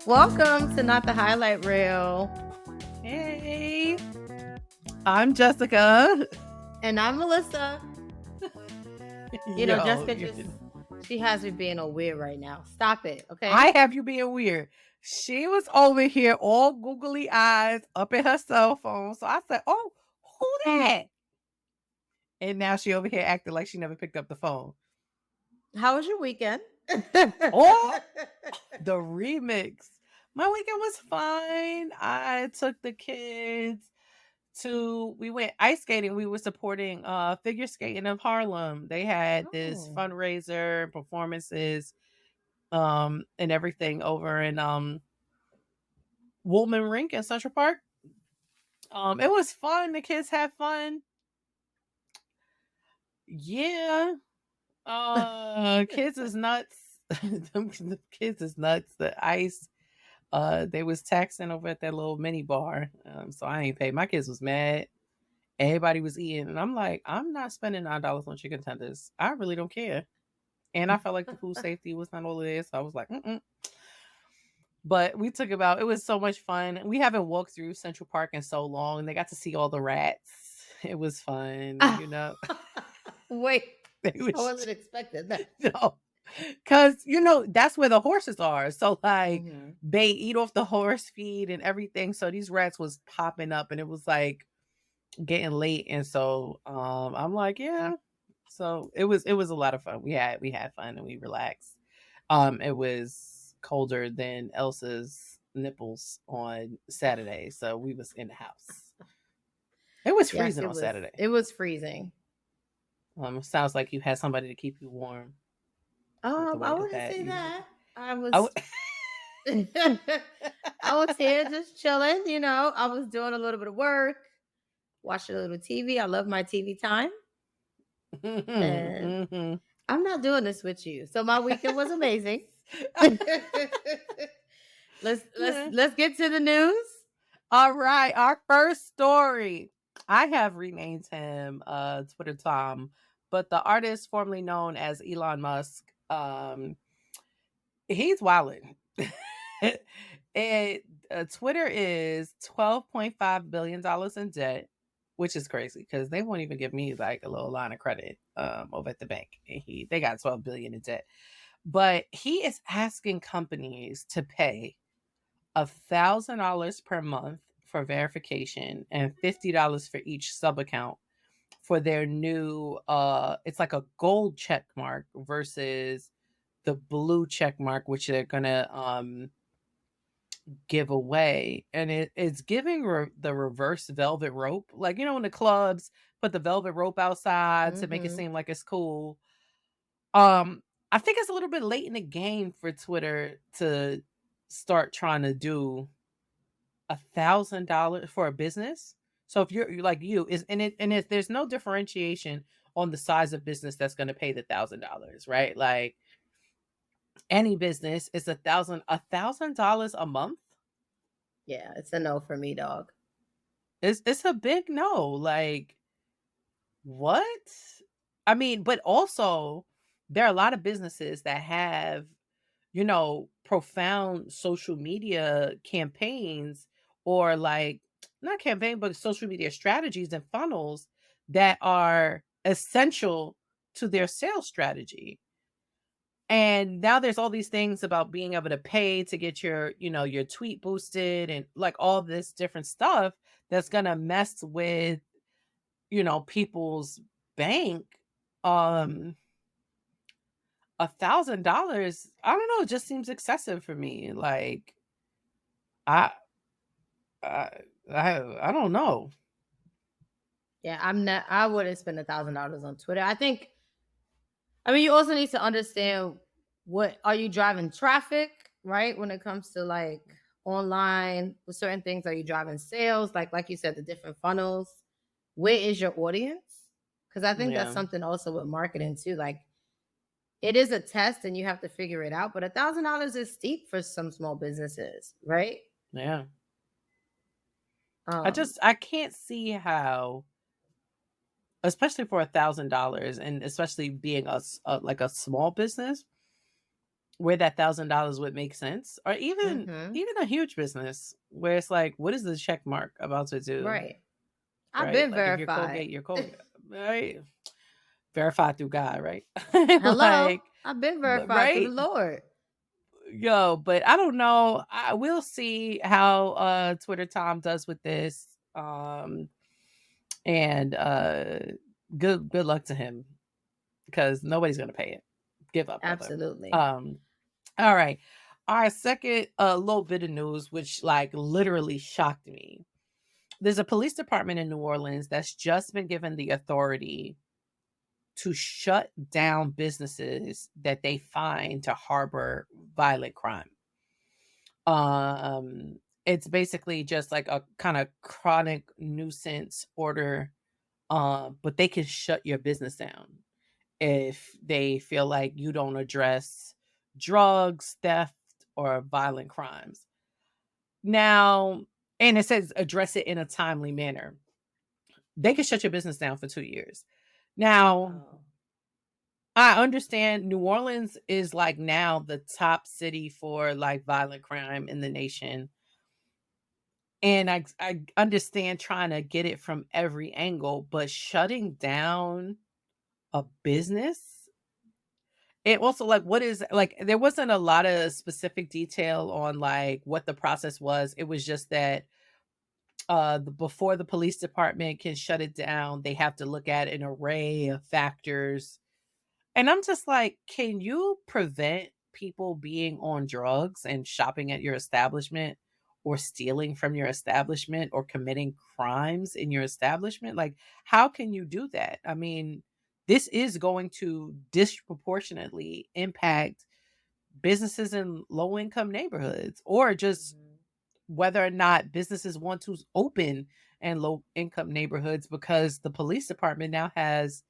Welcome to Not the Highlight Reel. Hey, I'm Jessica. And I'm Melissa. Jessica she has me being a weird right now. Stop it, okay? I have you being weird. She was over here all googly eyes up in her cell phone. So I said, oh, who that? And now she over here acting like she never picked up the phone. How was your weekend? Oh, the remix. My weekend was fine. I took the kids we went ice skating. We were supporting figure skating of Harlem. They had this fundraiser, performances, and everything over in Woolman Rink in Central Park. It was fun. The kids had fun. Yeah. Kids is nuts. The kids is nuts. The ice. They was taxing over at that little mini bar. So I ain't paid. My kids was mad. Everybody was eating, and I'm like, I'm not spending $9 on chicken tenders. I really don't care. And I felt like the food safety was not all of this. So I was like, But we took about, it was so much fun. We haven't walked through Central Park in so long, and they got to see all the rats. It was fun, you know. Wait, I wasn't expecting that. No, because that's where the horses are. So like they eat off the horse feed and everything. So these rats was popping up, and it was like getting late, and so I'm like, yeah. So it was a lot of fun. We had fun and we relaxed. It was colder than Elsa's nipples on Saturday, so we was in the house. It was freezing on Saturday. It was freezing. Sounds like you had somebody to keep you warm. I wouldn't say that. I was I was here just chilling, I was doing a little bit of work, watching a little TV. I love my TV time. And I'm not doing this with you. So my weekend was amazing. Let's get to the news. All right, our first story. I have renamed him Twitter Tom, but the artist formerly known as Elon Musk, he's wilding. And Twitter is $12.5 billion in debt, which is crazy because they won't even give me like a little line of credit over at the bank. And they got $12 billion in debt. But he is asking companies to pay $1,000 per month for verification and $50 for each sub account for their new it's like a gold check mark versus the blue check mark, which they're gonna give away. And it's giving the reverse velvet rope, like when the clubs put the velvet rope outside to make it seem like it's cool. I think it's a little bit late in the game for Twitter to start trying to do $1,000 for a business. So if you're like there's no differentiation on the size of business that's going to pay the $1,000, right? Like any business is $1,000 a month. Yeah, it's a no for me, dog. It's a big no. Like what? I mean, but also there are a lot of businesses that have profound social media campaigns, or like not campaign, but social media strategies and funnels that are essential to their sales strategy. And now there's all these things about being able to pay to get your tweet boosted and like all this different stuff that's going to mess with, people's bank. $1,000, I don't know, it just seems excessive for me. Like I don't know. Yeah, I wouldn't spend $1,000 on Twitter. I mean, you also need to understand, what are you driving traffic, right? When it comes to like online with certain things, are you driving sales? Like you said, the different funnels. Where is your audience? Because I think that's something also with marketing too. Like it is a test and you have to figure it out, but $1,000 is steep for some small businesses, right? Yeah. I can't see how especially for $1,000, and especially being like a small business where that $1,000 would make sense, or Mm-hmm. even a huge business where it's like, what is the check mark about to do? Right. I've Right? been Like if you're verified. Colgate, you're Colgate, right? Verified through God, right? Hello. Like, I've been verified through the right? Lord. Yo, but I don't know. I will see how Twitter Tom does with this. And good luck to him, because nobody's gonna pay it. Give up, brother. Absolutely. Um, all right. Our second little bit of news, which like literally shocked me. There's a police department in New Orleans that's just been given the authority to shut down businesses that they find to harbor violent crime. Um, it's basically just like a kind of chronic nuisance order, but they can shut your business down if they feel like you don't address drugs, theft, or violent crimes. Now, and it says address it in a timely manner. They can shut your business down for 2 years. Now, Wow. I understand New Orleans is like now the top city for like violent crime in the nation. And I understand trying to get it from every angle, but shutting down a business, it also like what is like there wasn't a lot of specific detail on like what the process was. It was just that before the police department can shut it down, they have to look at an array of factors. And I'm just like, can you prevent people being on drugs and shopping at your establishment, or stealing from your establishment, or committing crimes in your establishment? Like, how can you do that? I mean, this is going to disproportionately impact businesses in low income neighborhoods, or just Mhm. whether or not businesses want to open in low income neighborhoods, because the police department now has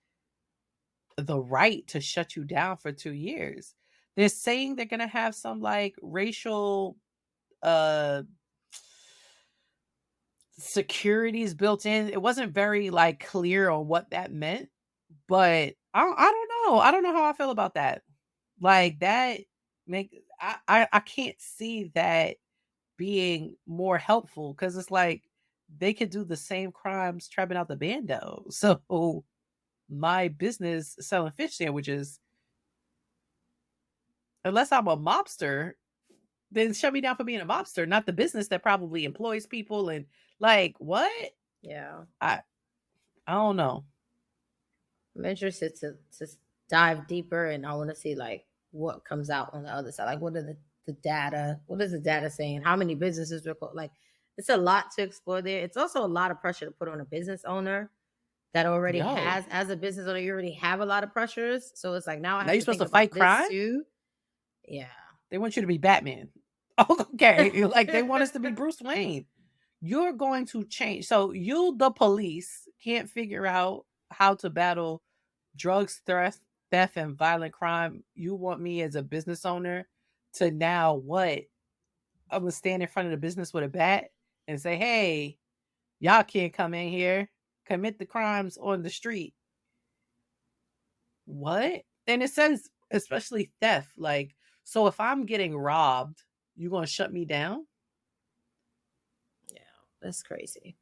the right to shut you down for 2 years. They're saying they're gonna have some like racial uh securities built in. It wasn't very like clear on what that meant, but I don't know. I don't know how I feel about that. Like that make I can't see that being more helpful, because it's like they could do the same crimes trapping out the bando. So my business selling fish sandwiches, unless I'm a mobster, then shut me down for being a mobster, not the business that probably employs people. And like, what? Yeah. I I don't know. I'm interested to dive deeper, and I want to see like what comes out on the other side. Like, what are the data? What is the data saying? How many businesses were like? It's a lot to explore there. It's also a lot of pressure to put on a business owner that already Yo, has, as a business owner, you already have a lot of pressures. So it's like now I now have you're to supposed think to fight about this crime? too. Yeah. They want you to be Batman. Okay. Like they want us to be Bruce Wayne. You're going to change. So you, the police, can't figure out how to battle drugs, theft, and violent crime. You want me as a business owner to now what? I'm gonna stand in front of the business with a bat and say, "Hey, y'all can't come in here, commit the crimes on the street." What? And it says especially theft. Like, so if I'm getting robbed, you gonna shut me down? Yeah. That's crazy.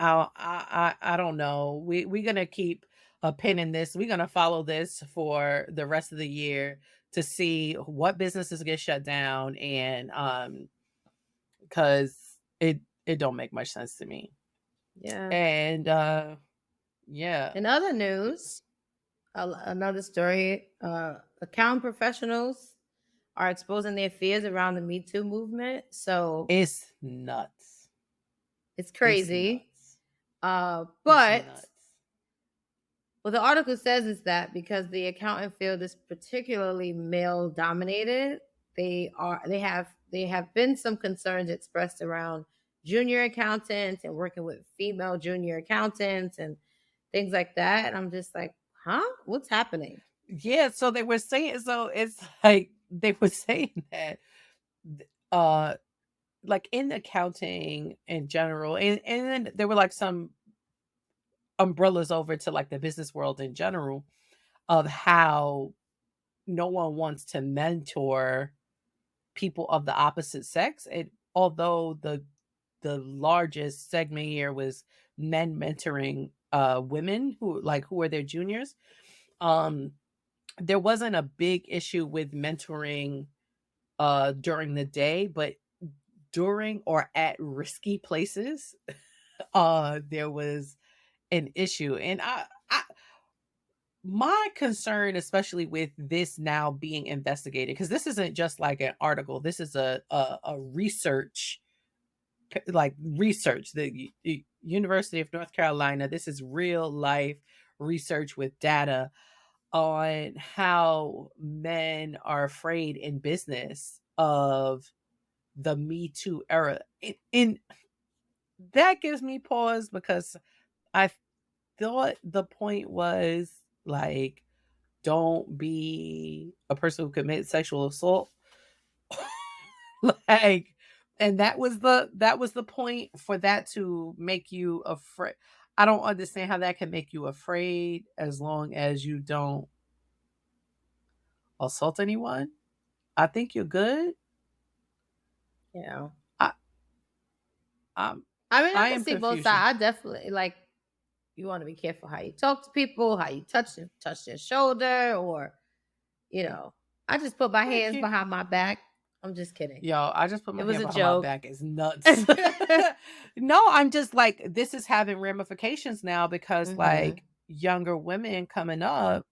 I don't know. We're gonna keep a pin in this. We're gonna follow this for the rest of the year to see what businesses get shut down, and because it don't make much sense to me. Yeah. And yeah, In other news, another story, account professionals are exposing their fears around the Me Too movement. So it's nuts. it's It's crazy. nuts. It's But nuts. what the article says is that because the accounting field is particularly male dominated, they have been some concerns expressed around junior accountants and working with female junior accountants and things like that. And I'm just like, huh? What's happening? Yeah, so they were saying, so it's like they were saying that uh like in accounting in general, and then there were like some umbrellas over to like the business world in general of how no one wants to mentor people of the opposite sex. And although the largest segment here was men mentoring women who are their juniors, um there wasn't a big issue with mentoring during the day, but during or at risky places there was an issue. And I my concern, especially with this now being investigated, because this isn't just like an article, this is a research, like research, the University of North Carolina, this is real life research with data on how men are afraid in business of the Me Too era. And that gives me pause because I thought the point was like, don't be a person who commits sexual assault. Like, and that was the point, for that to make you afraid. I don't understand how that can make you afraid as long as you don't assault anyone. I think you're good. Yeah. I I'm I mean, I I can am see both Confucian. sides. I definitely like you want to be careful how you talk to people, how you touch their shoulder, or you know. I just put my Thank hands you. behind my back. I'm just kidding. Yo, I just put It my was hand a behind my joke. back. It's nuts. No, I'm just like, this is having ramifications now because Mhm. like younger women coming up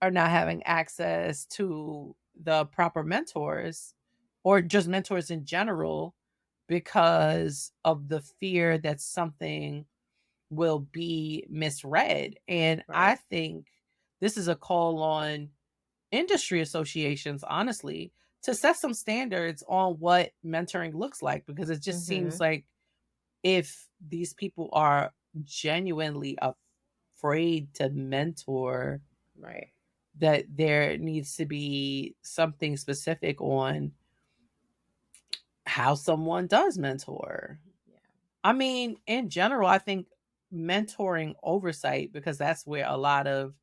are not having access to the proper mentors, or just mentors in general, because of the fear that something will be misread. And I Right. think this is a call on industry associations, honestly, to set some standards on what mentoring looks like, because it just seems Mhm. like if these people are genuinely afraid to mentor, Right. that there needs to be something specific on how someone does mentor. Yeah. I mean, in general, I think mentoring oversight, because that's where a lot of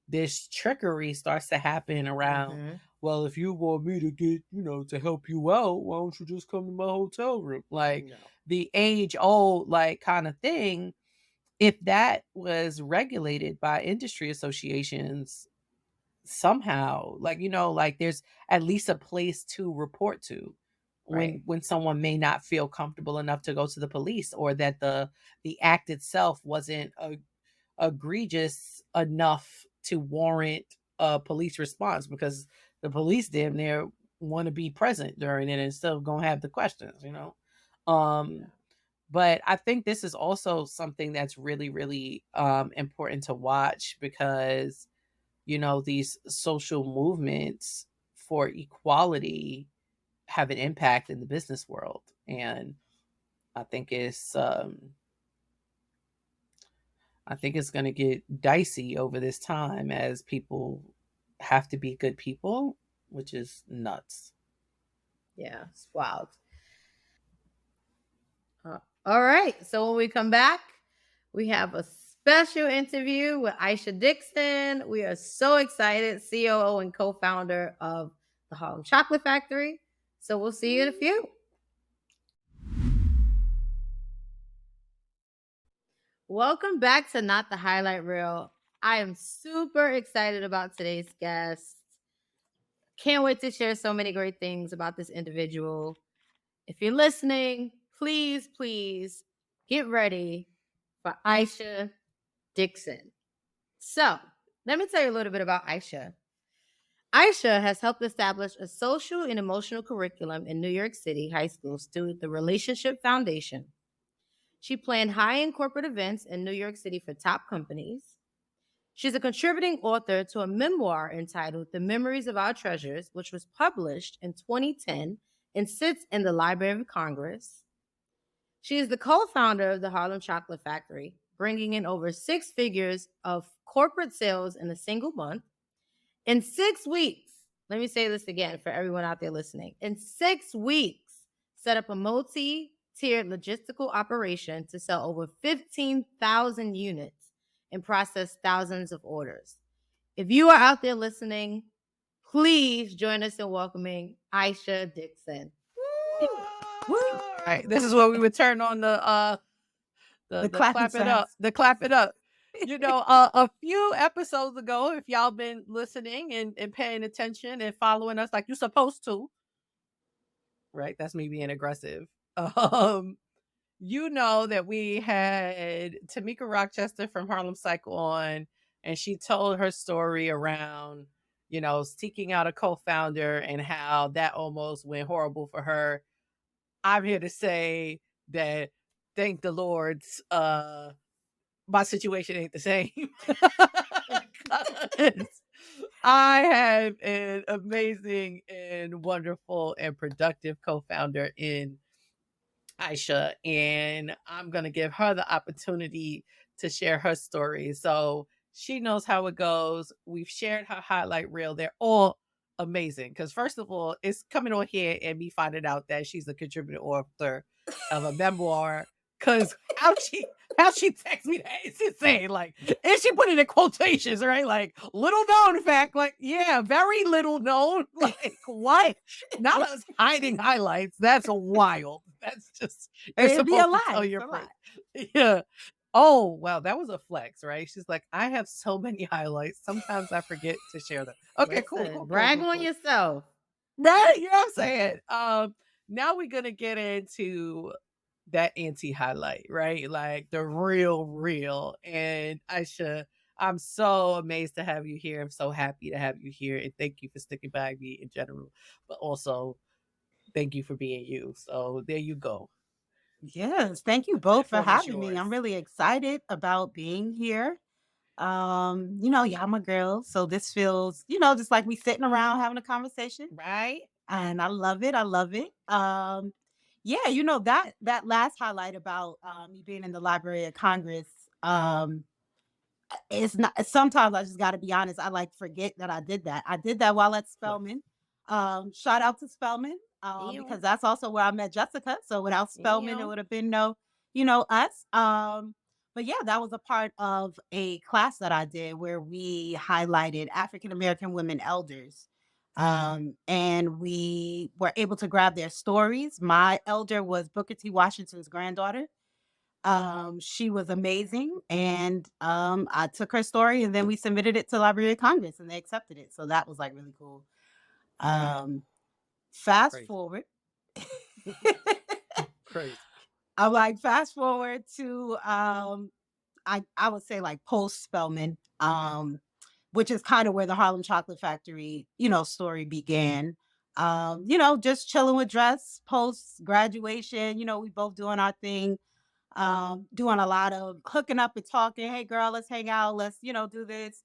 this trickery starts to happen around. Mhm. Well, if you want me to get, to help you out, why don't you just come to my hotel room? Like No. the age old, like kind of thing. If that was regulated by industry associations somehow, like, like there's at least a place to report to Right. when someone may not feel comfortable enough to go to the police, or that the act itself wasn't egregious enough to warrant a police response, because the police damn near want to be present during it and still gonna have the questions. um Yeah. but I think this is also something that's really, really important to watch, because these social movements for equality have an impact in the business world. And I think it's going to get dicey over this time, as people have to be good people, which is nuts. Yeah. It's wild. All right. So when we come back, we have a special interview with Asha Dixon. We are so excited, COO and co-founder of the Harlem Chocolate Factory. So we'll see you in a few. Welcome back to Not the Highlight Reel. I am super excited about today's guest. Can't wait to share so many great things about this individual. If you're listening, please, please get ready for Asha Dixon. So, let me tell you a little bit about Aisha. Aisha has helped establish a social and emotional curriculum in New York City high schools through the Relationship Foundation. She planned high end corporate events in New York City for top companies. She's a contributing author to a memoir entitled The Memories of Our Treasures, which was published in 2010 and sits in the Library of Congress. She is the co founder of the Harlem Chocolate Factory, bringing in over six figures of corporate sales in a single month. In 6 weeks, let me say this again for everyone out there listening. In 6 weeks, set up a multi tiered logistical operation to sell over 15,000 units and process thousands of orders. If you are out there listening, please join us in welcoming Asha Dixon. Woo! Woo! All right, this is where we would turn on The the clapping clap it up, sounds. the clap it up. A few episodes ago, if y'all been listening and paying attention and following us like you're supposed to, right? That's me being aggressive. Um, you know that we had Tamika Rochester from Harlem Cycle on, and she told her story around, seeking out a co-founder and how that almost went horrible for her. I'm here to say that thank the Lord's my situation ain't the same. 'Cause I have an amazing and wonderful and productive co-founder in Aisha, and I'm going to give her the opportunity to share her story. So she knows how it goes. We've shared her highlight reel. They're all amazing because, first of all, it's coming on here and me finding out that she's a contributing author of a memoir. Because how she texts me that it's insane. Like, and she put it in quotations, right? Like, little known fact. Like, yeah, very little known. Like, what? Not us hiding highlights. That's wild. That's just you're It'd be a supposed to lie. tell It's your a friends. lie. Yeah. Oh, well, that was a flex, right? She's like, I have so many highlights. Sometimes I forget to share them. Okay, cool, Listen, cool, cool, brag cool, on cool. yourself. Right? You know what I'm saying? Now we're gonna get into that anti highlight, right? Like the real. And Aisha, I'm so amazed to have you here. I'm so happy to have you here. And thank you for sticking by me in general. But also thank you for being you. So there you go. Yes, thank you both for Platform is having me. yours. I'm really excited about being here. Y'all my girls, so this feels, just like we sitting around having a conversation, Right? and I love it. I love it. Yeah, that last highlight about me being in the Library of Congress. It's not sometimes I just gotta be honest, I, like, forget that I did that. I did that while at Flex. Spelman. Shout out to Spelman, Ew. because that's also where I met Jessica, so without Spelman, it Ew. would have been no, us. But yeah, that was a part of a class that I did where we highlighted African American women elders. And we were able to grab their stories. My elder was Booker T. Washington's granddaughter. She was amazing, and I took her story, and then we submitted it to Library of Congress, and they accepted it. So that was like really cool. Um, fast Crazy. forward, Crazy. I'm like fast forward to I would say like post Spelman, which is kind of where the Harlem Chocolate Factory story began. Just chilling with Dress post graduation. We both doing our thing, doing a lot of hooking up and talking. Hey, girl, let's hang out. Let's, do this.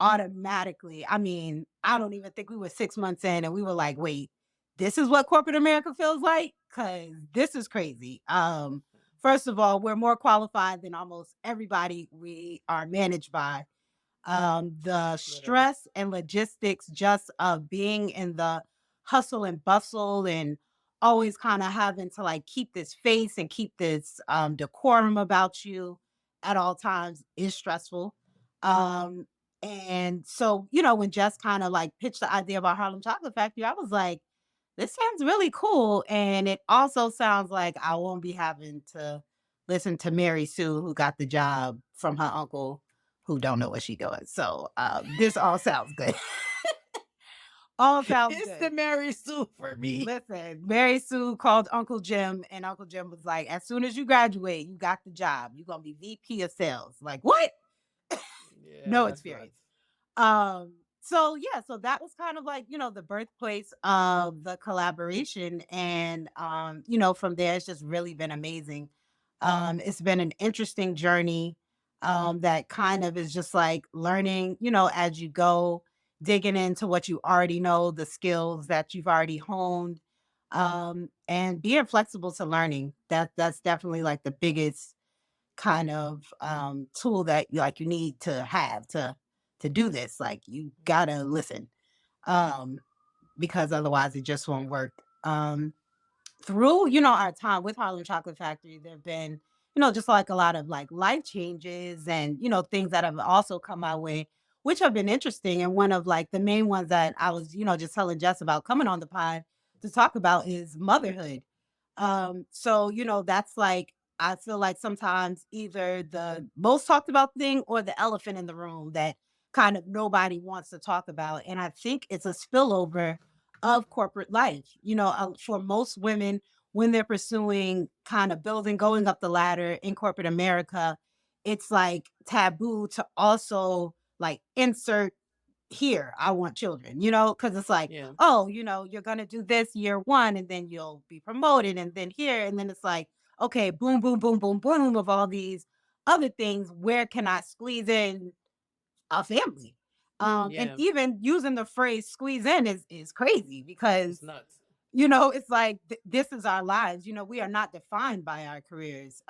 Automatically. I mean, I don't even think we were 6 months in and we were like, wait, this is what corporate America feels like? Cause this is crazy. First of all, we're more qualified than almost everybody we are managed by. The Literally. stress and logistics just of being in the hustle and bustle and always kind of having to like keep this face and keep this decorum about you at all times is stressful. Um, and so, when Jess kind of like pitched the idea about Harlem Chocolate Factory, I was like, this sounds really cool. And it also sounds like I won't be having to listen to Mary Sue, who got the job from her uncle who don't know what she doing. So this all sounds good. All sounds It's the good. Mary Sue for me. Listen, Mary Sue called Uncle Jim, and Uncle Jim was like, as soon as you graduate, you got the job. You're gonna be VP of sales. Like, what? Yeah, No that's experience. nuts. So yeah, so that was kind of like, the birthplace of the collaboration. And from there it's just really been amazing. It's been an interesting journey, that kind of is just like learning, as you go, digging into what you already know, the skills that you've already honed, and being flexible to learning. That's definitely like the biggest kind of tool that you need to have to do this. Like you gotta listen, um because otherwise it just won't work. Through our time with Harlem Chocolate Factory, there have been just like a lot of like life changes and, things that have also come my way, which have been interesting. And one of like the main ones that I was, just telling Jess about coming on the pod to talk about is motherhood. So, that's like, I feel like sometimes either the most talked about thing or the elephant in the room that kind of nobody wants to talk about. And I think it's a spillover of corporate life. For most women, when they're pursuing kind of building, going up the ladder in corporate America, it's like taboo to also like insert here, I want children, because it's like, Yeah. oh, you're going to do this year one and then you'll be promoted and then here. And then it's like, okay, boom, boom, boom, boom, boom of all these other things. Where can I squeeze in a family? And Yeah. even using the phrase squeeze in is crazy because It's nuts. it's like this is our lives. We are not defined by our careers.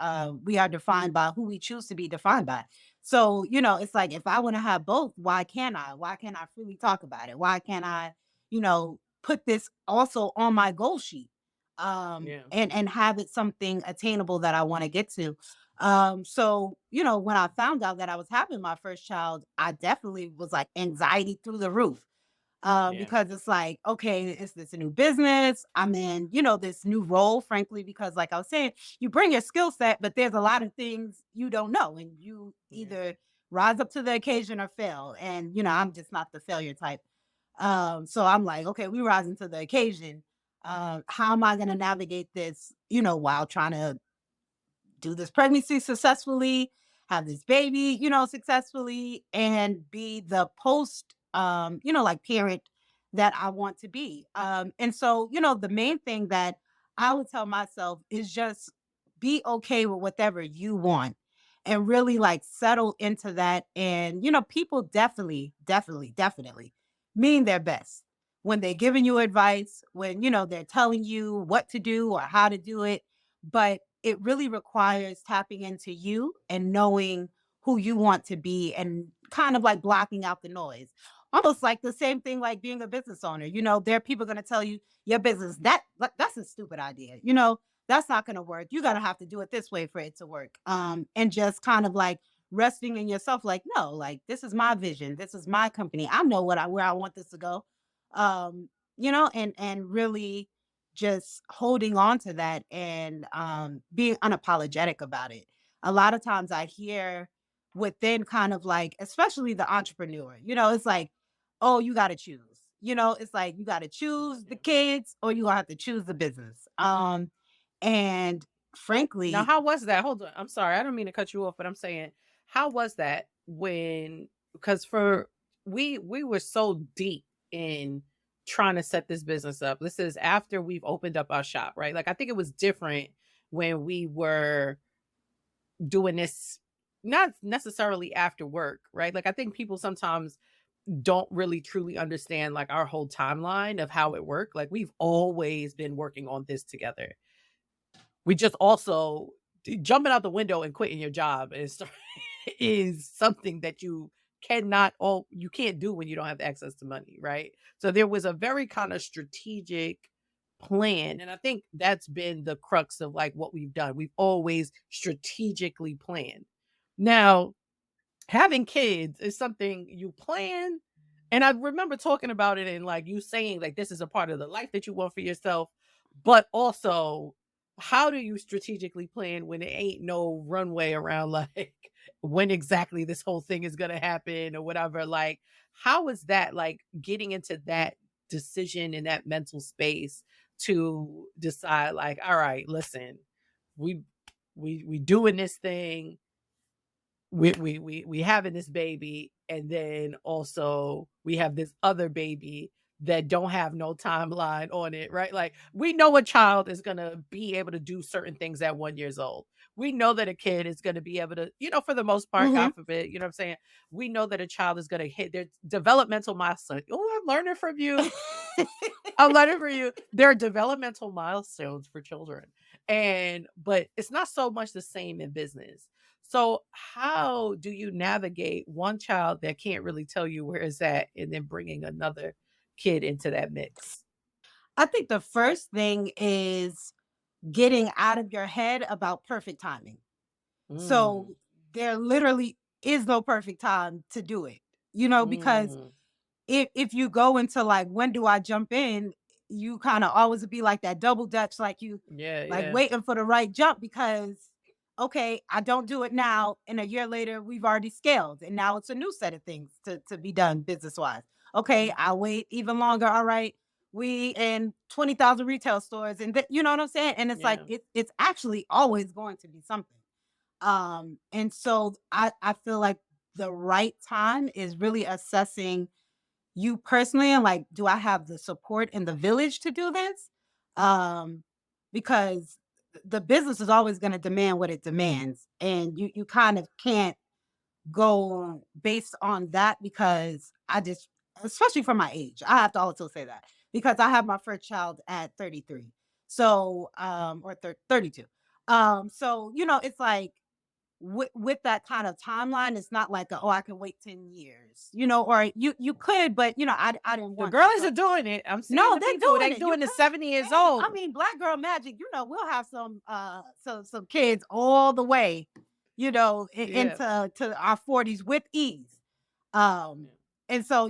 We are defined by who we choose to be defined by. So, it's like if I want to have both, why can't I? Why can't I freely talk about it? Why can't I, put this also on my goal sheet? Yeah. And have it something attainable that I want to get to. So, when I found out that I was having my first child, I definitely was like anxiety through the roof, Yeah. because it's like, okay, is this a new business? I'm in, this new role, frankly, because like I was saying, you bring your skill set, but there's a lot of things you don't know, and you Yeah. either rise up to the occasion or fail. And, I'm just not the failure type. So I'm like, okay, we rising to the occasion. How am I going to navigate this, while trying to do this pregnancy successfully, have this baby, successfully, and be the post, like parent that I want to be. And so, the main thing that I would tell myself is just be okay with whatever you want and really like settle into that. And, people definitely, definitely, definitely mean their best when they're giving you advice, when, they're telling you what to do or how to do it. But it really requires tapping into you and knowing who you want to be and kind of like blocking out the noise. Almost like the same thing like being a business owner. There are people going to tell you your business that's a stupid idea. That's not going to work. You're going to have to do it this way for it to work. And just kind of like resting in yourself like, no, like this is my vision. This is my company. I know where I want this to go. And really just holding on to that and being unapologetic about it. A lot of times I hear within kind of like, especially the entrepreneur, it's like, oh, you got to choose. It's like you got to choose the Yeah. kids or you have to choose the business. And Now, frankly, how was that? Hold on. I'm sorry. I don't mean to cut you off, but I'm saying, how was that when, because for we were so deep in trying to set this business up. This is after we've opened up our shop, right? Like I think it was different when we were doing this not necessarily after work, right? Like I think people sometimes don't really truly understand like our whole timeline of how it worked. Like we've always been working on this together. We just also jumping out the window and quitting your job is is something that you can't do when you don't have access to money, right? So there was a very kind of strategic plan, and I think that's been the crux of like what we've done. We've always strategically planned. Now, having kids is something you plan, and I remember talking about it and like you saying like this is a part of the life that you want for yourself, but also how do you strategically plan when it ain't no runway around like when exactly this whole thing is going to happen or whatever? Like how is that like getting into that decision in that mental space to decide like all right, listen, we we doing this thing, we having this baby, and then also we have this other baby that don't have no timeline on it, right? Like we know a child is gonna be able to do certain things at 1 years old. We know that a kid is gonna be able to, for the most part, mhm. God forbid, you know what I'm saying? We know that a child is gonna hit their developmental milestone. Oh, I'm learning from you. I'm learning from you. There are developmental milestones for children. But it's not so much the same in business. So how do you navigate one child that can't really tell you where it's at and then bringing another kid into that mix? I think the first thing is getting out of your head about perfect timing. So Mm. there literally is no perfect time to do it, because Mm. if you go into like, when do I jump in? You kind of always be like that double dutch, like you Yeah, like yeah, waiting for the right jump because, okay, I don't do it now. And a year later, we've already scaled. And now it's a new set of things to be done business wise. Okay, I'll wait even longer. All right. We in 20,000 retail stores. And you know what I'm saying? And it's like, yeah. it's actually always going to be something. And so I feel like the right time is really assessing you personally and like, do I have the support in the village to do this? Um, because the business is always going to demand what it demands, and you kind of can't go based on that because I just, especially for my age, I have to also say that because I have my first child at 33, so or 32, so it's like with that kind of timeline, it's not like oh, I can wait 10 years, or you could, but I didn't The want to. girlies So are doing it. I'm seeing no, the they're people. doing They it. You doing the could. 70 years Hey, I old. mean, Black Girl Magic, we'll have some kids all the way, Yeah. into our 40s with ease. Um, and so,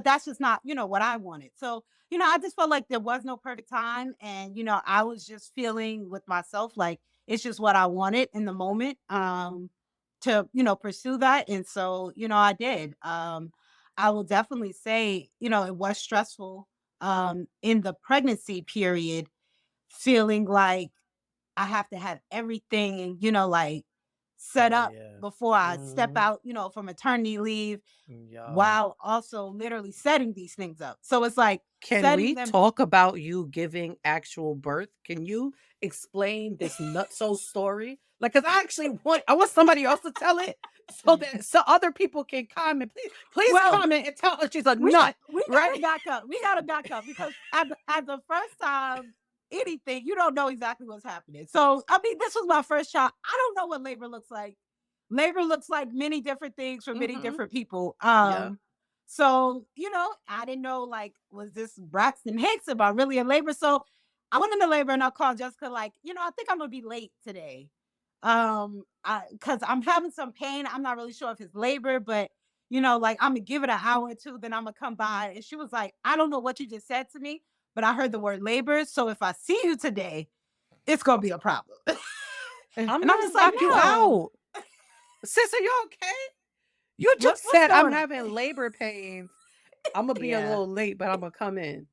that's just not, what I wanted. So, I just felt like there was no perfect time. And, I was just feeling with myself like it's just what I wanted in the moment, to, pursue that. And so, I did. I will definitely say, it was stressful, in the pregnancy period, feeling like I have to have everything, like set Oh up yeah. before I step Mm-hmm. out, from maternity leave, Yeah. while also literally setting these things up. So it's like Can setting we them. talk about you giving actual birth? Can you explain this nutso story? Like, cause I want somebody else to tell it so that so other people can comment. Please Well, comment and tell her she's a we nut, we gotta right? back up. We gotta back up because at the first time anything, you don't know exactly what's happening. So I mean, this was my first child. I don't know what labor looks like. Labor looks like many different things for many Mm-hmm. different people. Yeah. So I didn't know, like, was this Braxton Hicks? Am I really in labor? So I went into labor and I called Jessica, like, I think I'm gonna be late today. Because I'm having some pain. I'm not really sure if it's labor, but like, I'm gonna give it an hour or two, then I'm gonna come by. And she was like, I don't know what you just said to me, but I heard the word labor. So if I see you today, it's gonna be a problem. And I'm I'm gonna just like, knock you no, out. Sis, are you okay? You just what's said I'm going on? having labor pains. I'm gonna be a Yeah. little late, but I'm gonna come in.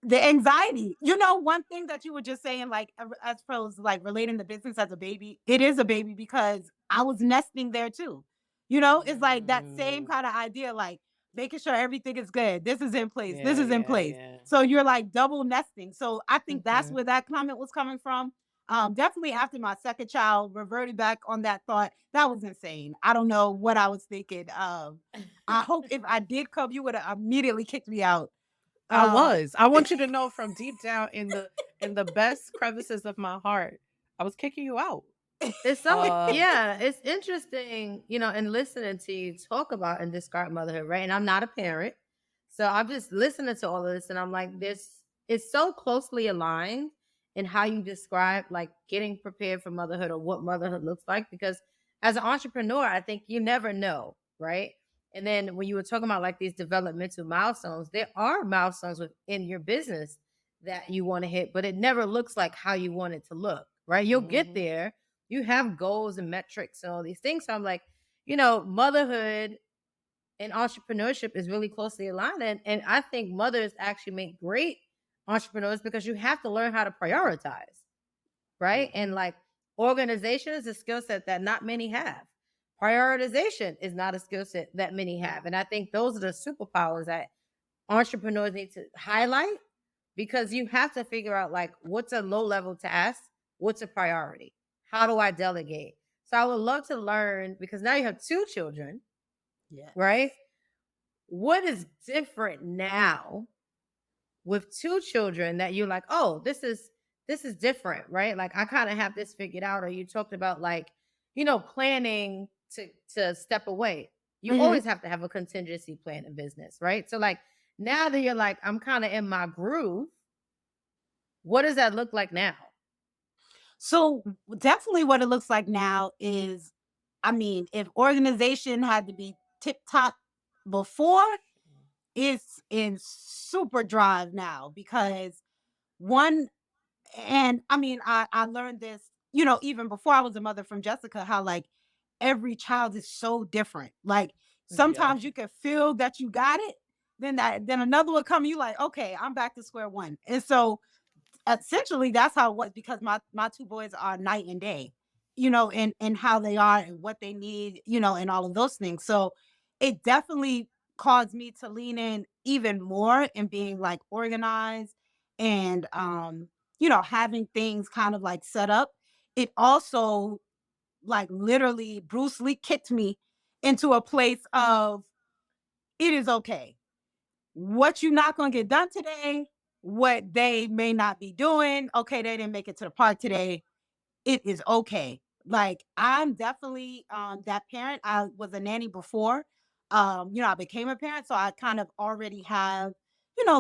The anxiety. One thing that you were just saying, like, as far as like relating the business as a baby, it is a baby because I was nesting there too. It's like that same Mm. kind of idea, like making sure everything is good. This is in place. This Yeah, is in yeah, place. yeah. So you're like double nesting. So I think that's Okay. where that comment was coming from. Definitely after my second child, reverted back on that thought. That was insane. I don't know what I was thinking. I hope if I did come, you would have immediately kicked me out. I Um, was. I want you to know from deep down in the best crevices of my heart, I was kicking you out. It's so Uh yeah, it's interesting, in listening to you talk about and describe motherhood, right? And I'm not a parent. So I'm just listening to all of this and I'm like, this is so closely aligned in how you describe like getting prepared for motherhood or what motherhood looks like. Because as an entrepreneur, I think you never know, right? And then when you were talking about like these developmental milestones, there are milestones within your business that you want to hit, but it never looks like how you want it to look, right? You'll get mhm. there, you have goals and metrics and all these things. So I'm like, motherhood and entrepreneurship is really closely aligned. And I think mothers actually make great entrepreneurs because you have to learn how to prioritize, right? And Mhm. like organization is a skill set that not many have. Prioritization is not a skill set that many have. And I think those are the superpowers that entrepreneurs need to highlight because you have to figure out like what's a low level task, what's a priority, how do I delegate. So I would love to learn because now you have two children, yes. right? What is different now with two children that you're like, oh, this is different, right? Like I kind of have this figured out. Or you talked about like, planning to step away. You Mhm. always have to have a contingency plan in business, right? So like now that you're like, I'm kind of in my groove, what does that look like now? So definitely what it looks like now is, I mean, if organization had to be tip top before, it's in super drive now because one, and I mean, I learned this, even before I was a mother from Jessica, how like every child is so different. Like Yeah. sometimes you can feel that you got it, then another will come, you like, okay, I'm back to square one. And so essentially that's how it was because my two boys are night and day, and how they are and what they need, and all of those things. So it definitely caused me to lean in even more and being like organized and having things kind of like set up. It also like literally Bruce Lee kicked me into a place of it is okay. What you not gonna get done today, what they may not be doing. Okay, they didn't make it to the park today. It is okay. Like I'm definitely that parent. I was a nanny before. I became a parent, so I kind of already have,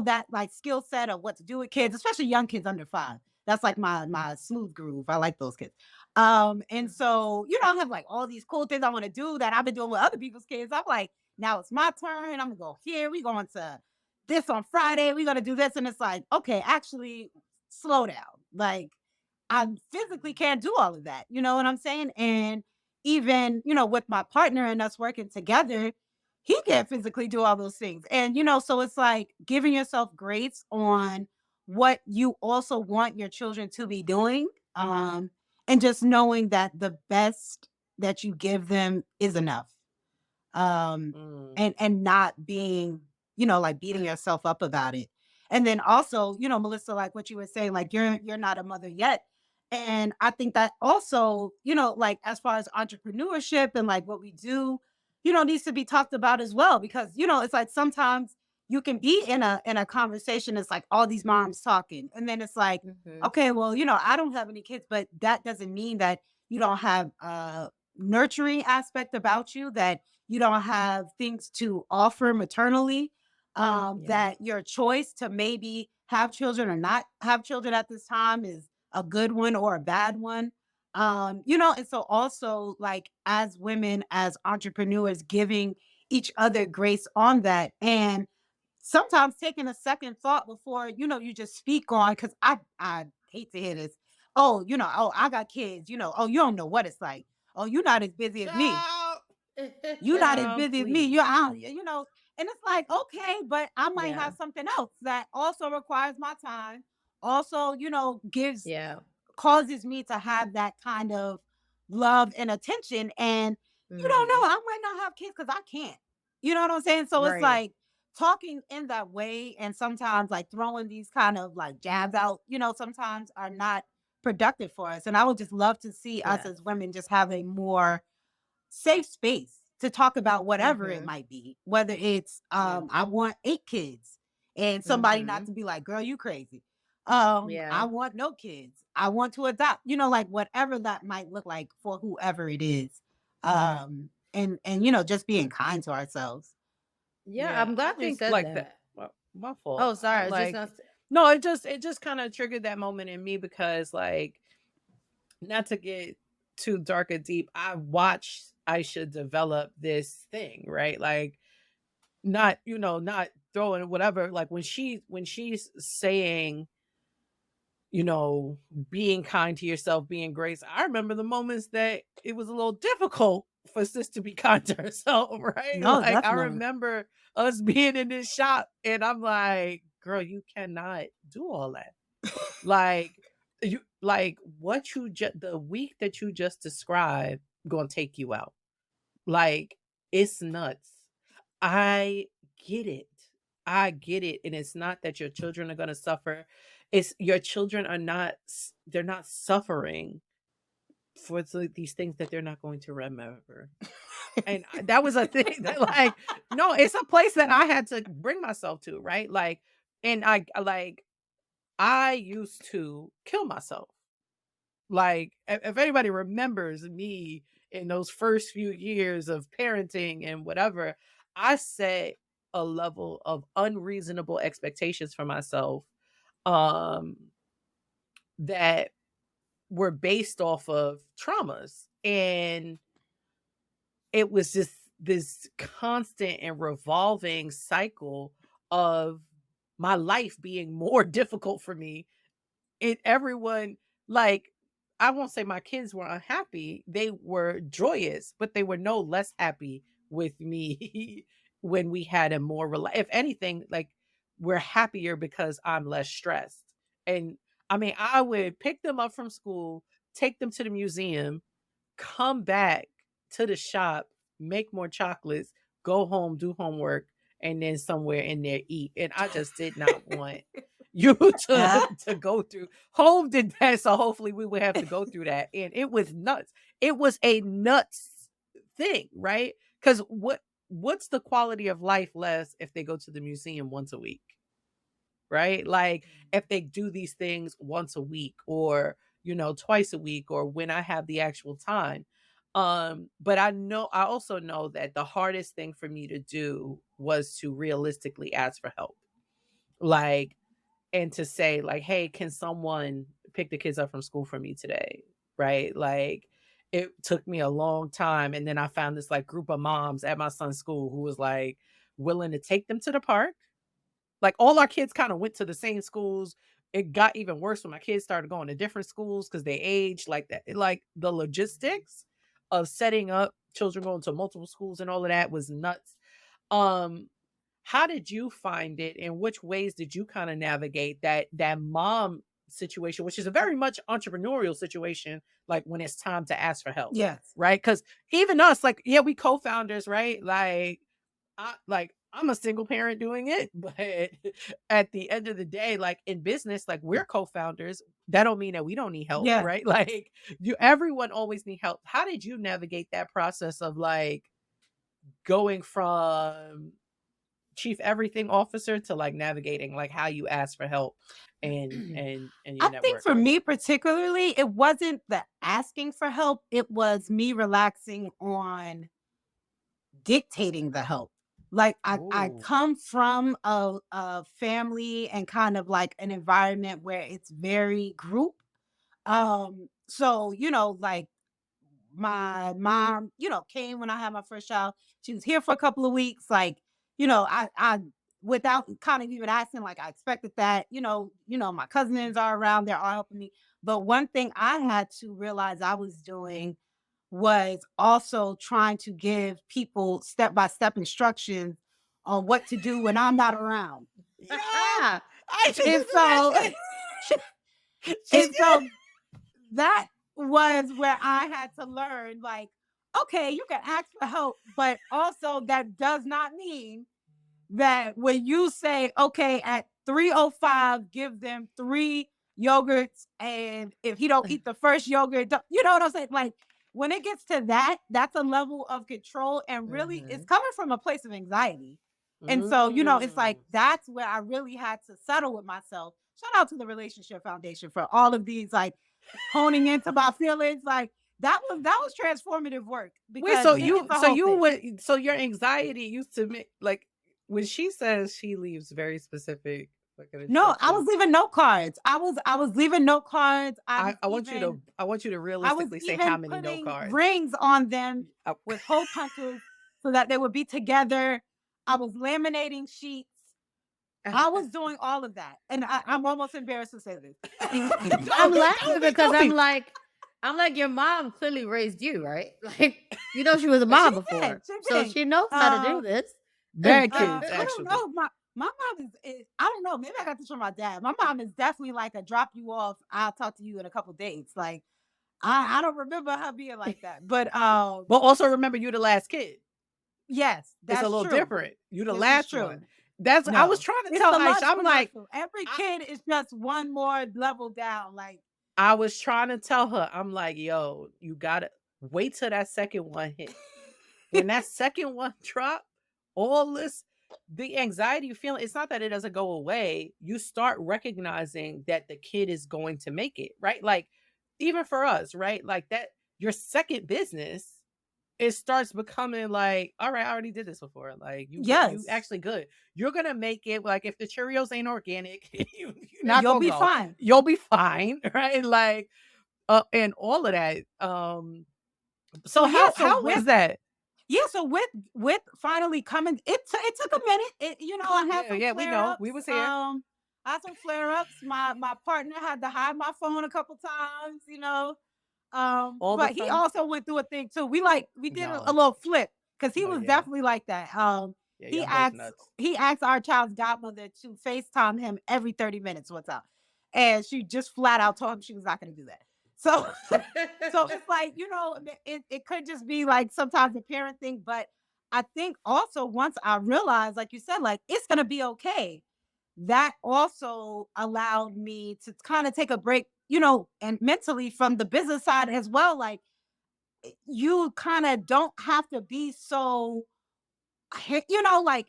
that like skill set of what to do with kids, especially young kids under 5. That's like my smooth groove. I like those kids. And so, I have like all these cool things I want to do that I've been doing with other people's kids. I'm like, now it's my turn. I'm gonna go here. We going to this on Friday. We're gonna do this. And it's like, okay, actually slow down. Like I physically can't do all of that. You know what I'm saying? And even, with my partner and us working together, he can't physically do all those things. And, so it's like giving yourself grace on what you also want your children to be doing. And just knowing that the best that you give them is enough. um Mm. and not being, like beating yourself up about it. And then also, Melissa, like what you were saying, like you're not a mother yet. And I think that also, like as far as entrepreneurship and like what we do, needs to be talked about as well. Because it's like sometimes you can be in a conversation, it's like all these moms talking, and then it's like, Mhm. okay, well, I don't have any kids, but that doesn't mean that you don't have a nurturing aspect about you, that you don't have things to offer maternally, Yeah. that your choice to maybe have children or not have children at this time is a good one or a bad one. And so also like as women, as entrepreneurs, giving each other grace on that. And sometimes taking a second thought before, you just speak on, because I hate to hear this. Oh, oh, I got kids, oh, you don't know what it's like. Oh, you're not as busy as me. Child, You not as child, busy as me. please. You're out, and it's like, okay, but I might Yeah. have something else that also requires my time. Also, gives Yeah. causes me to have that kind of love and attention. And you don't Mhm. know, I might not have kids because I can't. You know what I'm saying? So it's Right. like talking in that way, and sometimes like throwing these kind of like jabs out, sometimes are not productive for us. And I would just love to see us Yeah. as women just have a more safe space to talk about whatever it Mhm. might be, whether it's Yeah. I want 8 kids, and somebody not Mhm. to be like, girl, you crazy. I Yeah. want no kids, I want to adopt, like whatever that might look like for whoever it is. And just being kind to ourselves. Yeah, Yeah. I'm I glad you think said like that. that. Well, my fault. Oh, sorry. I was just Like, gonna say, no, it just kind of triggered that moment in me because like, not to get too dark or deep, I watched Aisha develop this thing, right? Like, not throwing whatever. Like when she's saying, you know, being kind to yourself, being grace. I remember the moments that it was a little difficult for sis to be kind to herself, right? No, Like I definitely. remember us being in this shop and I'm like, girl, you cannot do all that. Like you like what you just the week that you just described gonna take you out. Like it's nuts. I get it. I get it. And it's not that your children are going to suffer. It's your children are not, they're not suffering for these things that they're not going to remember. And that was a thing that, like, no, it's a place that I had to bring myself to, right? Like, and I used to kill myself. Like, if anybody remembers me in those first few years of parenting and whatever, I set a level of unreasonable expectations for myself, um, that were based off of traumas. And it was just this constant and revolving cycle of my life being more difficult for me. And everyone, like, I won't say my kids were unhappy. They were joyous, but they were no less happy with me when we had a more, if anything, like, we're happier because I'm less stressed. And I mean, I would pick them up from school, take them to the museum, come back to the shop, make more chocolates, go home, do homework, and then somewhere in there eat. And I just did not want you to go through. Home did that, so hopefully we would have to go through that. And it was nuts. It was a nuts thing, right? Because what's the quality of life less if they go to the museum once a week? Right? Like, if they do these things once a week, or twice a week, or when I have the actual time. But I also know that the hardest thing for me to do was to realistically ask for help. Like, and to say, like, hey, can someone pick the kids up from school for me today? Right? Like, it took me a long time. And then I found this like group of moms at my son's school who was like willing to take them to the park. Like, all our kids kind of went to the same schools. It got even worse when my kids started going to different schools because they aged like that. Like, the logistics of setting up children going to multiple schools and all of that was nuts. How did you find it, and which ways did you kind of navigate that mom situation, which is a very much entrepreneurial situation, like when it's time to ask for help? Yes. Right? Because even us, like, yeah, we co-founders, right? I'm a single parent doing it, but at the end of the day, like, in business, like, we're co-founders. That don't mean that we don't need help, Yeah. right? Like, everyone always need help. How did you navigate that process of like going from chief everything officer to like navigating like how you ask for help and your I network? think for me particularly, it wasn't the asking for help. It was me relaxing on dictating the help. Like, I Ooh. come from a family and kind of like an environment where it's very group. So, like, my mom, came when I had my first child. She was here for a couple of weeks. Like, I without kind of even asking, like, I expected that. My cousins are around, they're all helping me. But one thing I had to realize I was doing was also trying to give people step-by-step instructions on what to do when I'm not around. Yeah, I should And do so, that. and so that was where I had to learn, like, okay, you can ask for help, but also that does not mean that when you say, okay, at 3:05, give them 3 yogurts, and if he don't eat the first yogurt, you know what I'm saying? Like, when it gets to that, that's a level of control, and really it's coming from a place of anxiety. And so, it's like that's where I really had to settle with myself. Shout out to the Relationship Foundation for all of these, like, honing into my feelings. Like, that was transformative work. Wait, Because so so your anxiety used to make, like, when she says she leaves very specific fucking No, I was instructions, leaving note cards. I was leaving note cards. I want you to I was realistically say how even many note putting cards. rings on them Oh. with hole punches so that they would be together. I was laminating sheets. I was doing all of that, and I'm almost embarrassed to say this. I'm laughing because I'm like, your mom clearly raised you, right? Like, she was a mom before, so she knows how to do this. Bad kids, I don't actually. know. My mom is I don't know. Maybe I got this from my dad. My mom is definitely like a drop you off. I'll talk to you in a couple days. Like, I don't remember her being like that. But also remember, you the last kid. yes, that's It's a little true. different. You the This is last true. one. I No, was trying to it's tell the Aisha. lunch I'm like, commercial. Every kid is just one more level down. Like, I was trying to tell her, I'm like, yo, you gotta wait till that second one hit. When that second one drop, all this, the anxiety you feel, it's not that it doesn't go away. You start recognizing that the kid is going to make it, right? Like, even for us, right? Like, that, your second business, it starts becoming like, all right, I already did this before. Like, you yes, actually good. You're gonna make it. Like, if the Cheerios ain't organic, you're not you'll gonna be go. fine. You'll be fine, right? Like, and all of that. So So yeah, so how was with that? yeah, so with finally coming, it took a minute. I had Yeah, some yeah, we flare know. We ups. was here I had some flare ups. My partner had to hide my phone a couple times. all the But he time. also went through a thing too. We did a No, little flip because he no, was yeah, definitely like that. yeah, He y'all both asked nuts. he asked our child's godmother to FaceTime him every 30 minutes. What's up? And she just flat out told him she was not going to do that. So so it's like, it could just be like sometimes a parent thing, but I think also once I realized, like you said, like it's gonna be okay, that also allowed me to kind of take a break, and mentally from the business side as well. Like you kind of don't have to be so like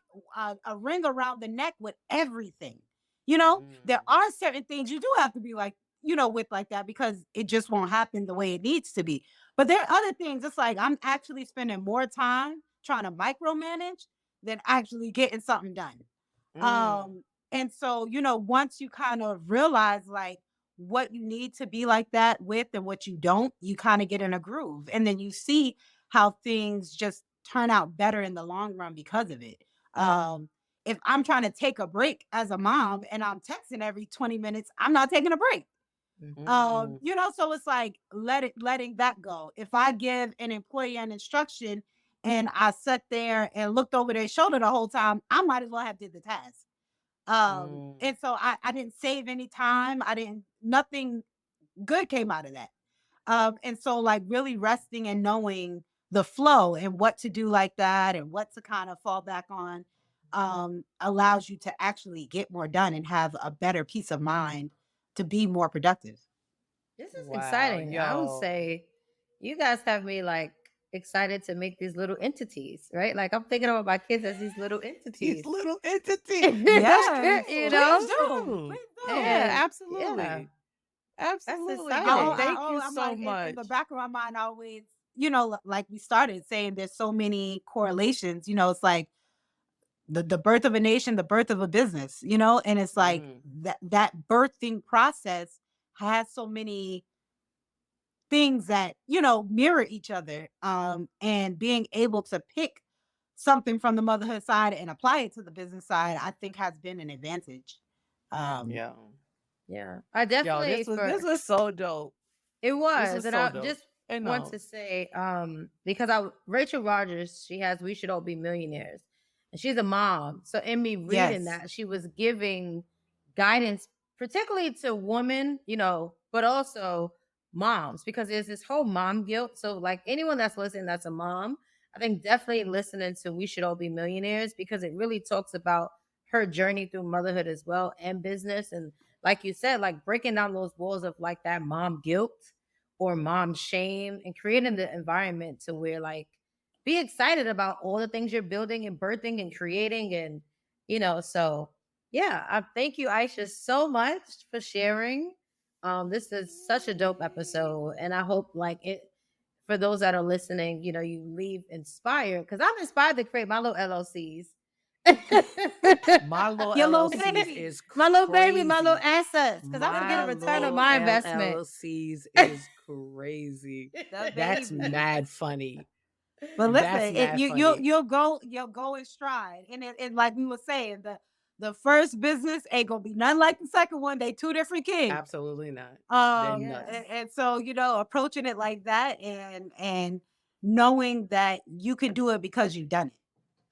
a ring around the neck with everything. There Mm, are certain things you do have to be like, with like that because it just won't happen the way it needs to be. But there are other things. It's like I'm actually spending more time trying to micromanage than actually getting something done. mm, Um, and so, once you kind of realize like what you need to be like that with and what you don't, you kind of get in a groove. And then you see how things just turn out better in the long run because of it. If I'm trying to take a break as a mom and I'm texting every 20 minutes, I'm not taking a break. mm, So it's like letting that go. If I give an employee an instruction and I sat there and looked over their shoulder the whole time, I might as well have did the task. mm. And so I didn't save any time. Nothing good came out of that. And so like really resting and knowing the flow and what to do like that and what to kind of fall back on allows you to actually get more done and have a better peace of mind to be more productive. This is Wow, exciting. I would yo, say you guys have me like excited to make these little entities, right? Like I'm thinking about my kids as these little these entities. little entities. That's Yes, You true. please know? That's do. true. Please do. Yeah, And yeah, absolutely. that's Absolutely. Yo, exciting. thank you I'm so like, in the much. back of my mind, I always, like we started saying, there's so many correlations. It's like the birth of a nation, the birth of a business, and it's like Mm, that birthing process has so many things that mirror each other. And being able to pick something from the motherhood side and apply it to the business side, I think has been an advantage. Um, yeah. Yeah. I Yo, definitely this for was so dope. it This was. was And so I dope. just And want to say, because I Rachel Rogers, she has We Should All Be Millionaires. And she's a mom. So in me reading yes. that, she was giving guidance, particularly to women, but also moms, because there's this whole mom guilt. So like anyone that's listening that's a mom, I think definitely listening to We Should All Be Millionaires because it really talks about her journey through motherhood as well and business. And like you said, like breaking down those walls of like that mom guilt or mom shame and creating the environment to where like be excited about all the things you're building and birthing and creating and so yeah, I thank you Aisha so much for sharing. This is such a dope episode and I hope like it for those that are listening, you leave inspired because I'm inspired to create my little LLCs. my little Your little LLCs baby. is My little baby, my little crazy. assets, because I'm gonna get a My return on little my investment. LLCs is crazy. The That's baby. mad funny. But listen, That's mad funny. you'll go in stride. And like we were saying, the first business ain't gonna be nothing like the second one. They two different kids. Absolutely not. They're And, nuts. Yes. and so, approaching it like that and knowing that you can do it because you've done it.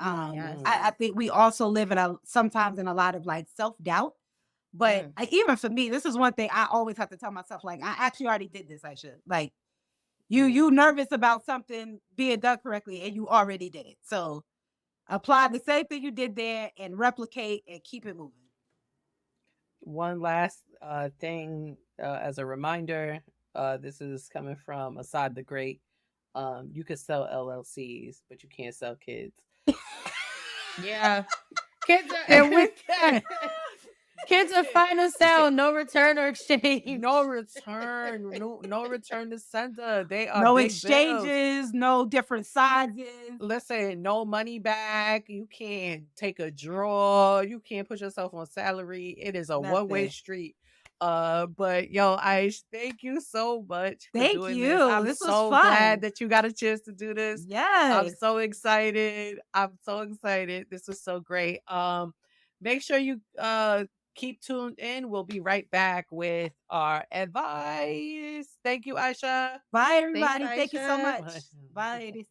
Yes. I think we also live sometimes in a lot of like self-doubt. But Mm. even for me, this is one thing I always have to tell myself, like, I actually already did this. I should like you nervous about something being done correctly and you already did it. So apply the same thing you did there and replicate and keep it moving. One last thing as a reminder, this is coming from Assad the Great. You could sell LLCs, but you can't sell kids. Yeah. Kids are And with that, kids are final sale, no return or exchange. no return, no return to sender. They are No big bills. exchanges, no different sizes. Listen, no money back. You can't take a draw. You can't put yourself on salary. It is a one-way Nothing. street. But yo, Aish, thank you so much for Thank doing this. you. I'm This was so fun. glad that you got a chance to do this. I'm Yes. so excited. I'm so excited. This was so great. Make sure you keep tuned in. We'll be right back with our advice. Thank you, Aisha. Bye, Thanks, everybody. Thank you so Aisha. much. Bye, ladies.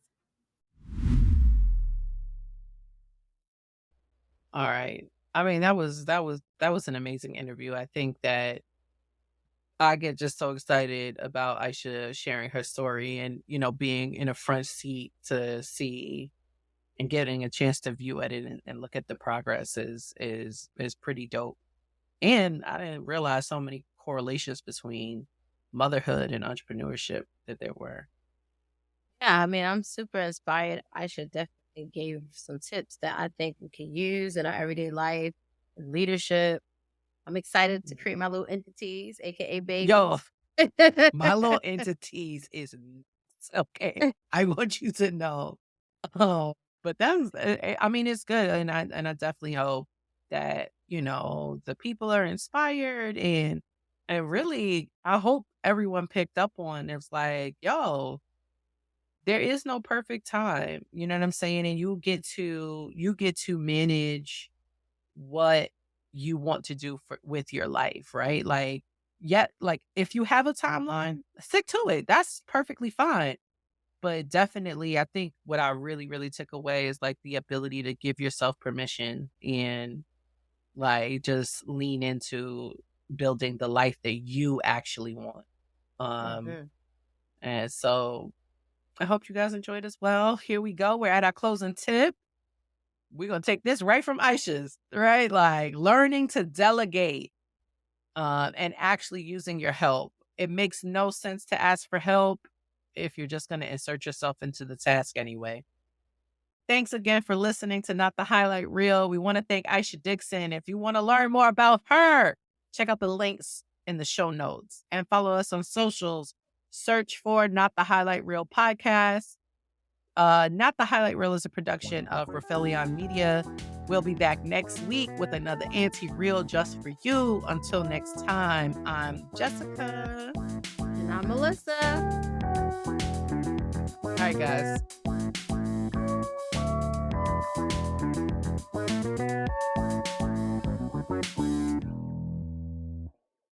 All right. I mean, that was an amazing interview. I think that I get just so excited about Aisha sharing her story and, being in a front seat to see and getting a chance to view at it and look at the progress is pretty dope. And I didn't realize so many correlations between motherhood and entrepreneurship that there were. Yeah, I mean, I'm super inspired. I should definitely gave some tips that I think we can use in our everyday life and leadership. I'm excited to create my little entities, aka Yo, babies. my little entities is okay. I want you to know. Oh, but that's I mean, it's good, and I definitely hope that the people are inspired, and really, I hope everyone picked up on it's like, yo, there is no perfect time. You know what I'm saying? And you get to manage what you want to do with your life, right? Like, yet, like if you have a timeline, stick to it. That's perfectly fine. But definitely, I think what I really, really took away is like the ability to give yourself permission and like just lean into building the life that you actually want. Um, Mhm. and so I hope you guys enjoyed as well. Here we go. We're at our closing tip. We're gonna take this right from Aisha's, right? Like learning to delegate and actually using your help. It makes no sense to ask for help if you're just going to insert yourself into the task anyway. Thanks again for listening to Not the Highlight Reel. We want to thank Asha Dixon. If you want to learn more about her, check out the links in the show notes and follow us on socials. Search for Not the Highlight Reel podcast. Not the Highlight Reel is a production of Rifelion Media. We'll be back next week with another anti-reel just for you. Until next time, I'm Jessica. And I'm Melissa. All right, guys.